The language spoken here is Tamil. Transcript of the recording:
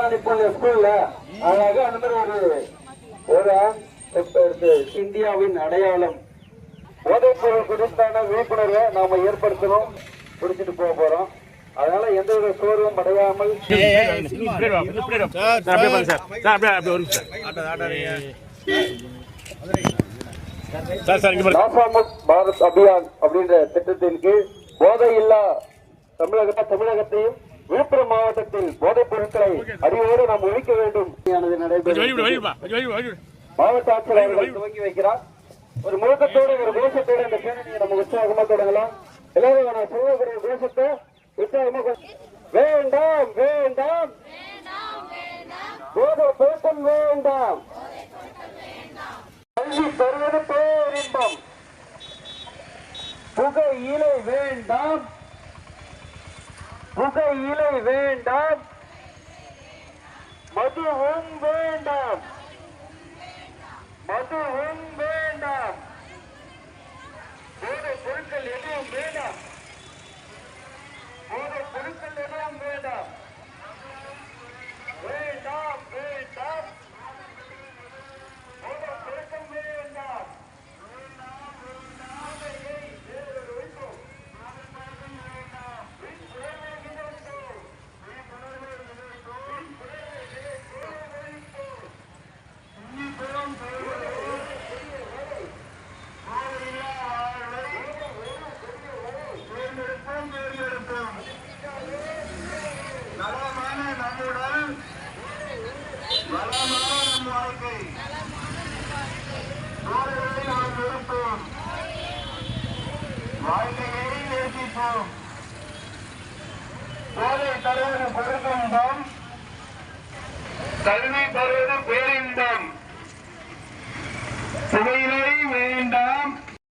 எல்லாம் நிற்போம் ஸ்கூல்ல அழகாக அந்த மாதிரி ஒரு இந்தியாவின் அடையாளம் போதைப் பொருள் குறித்தான விழிப்புணர்வை நாம ஏற்படுத்தணும், குடிச்சிட்டு போக போறோம். அதனால எந்தவித சோர்வும் அடையாமல் பாரத் அபியான் அப்படின்ற திட்டத்தின் கீழ் போதை இல்லா தமிழகத்தையும் விழுப்புரம் மாவட்டத்தில் போதைப் பொருட்களை அறிவோடு நாம் ஒழிக்க வேண்டும் நடைபெறும். மாவட்ட ஆட்சியர் அவர்கள் துவங்கி வைக்கிறார். ஒரு முழக்கத்தோடு ஒரு கோஷத்தோடு இந்த பேரணியை நம்ம உற்சாகமா தொடங்கலாம். எல்லாரும் நான் சொல்லக்கூடிய கோஷத்தை உற்சாகமா வேண்டாம் வேண்டாம் போதை பழக்கம் வேண்டாம், கல்வி தருவது பேரின்பம், புகையிலை வேண்டாம் புகையிலை வேண்டாம், மதுவும் வேண்டாம் மதுவும் வேண்டாம், போதைப் பொருட்கள் எதுவும் வேண்டாம் போதைப் பொருட்கள் எதுவும் வேண்டாம் வேண்டாம் வேண்டாம் போதைப் பொருட்கள் வேண்டாம் வாழ்க்கையை நேசிப்போம். போதை தருவது பொருளின்பம், கல்வி தருவது பேரின்பம்.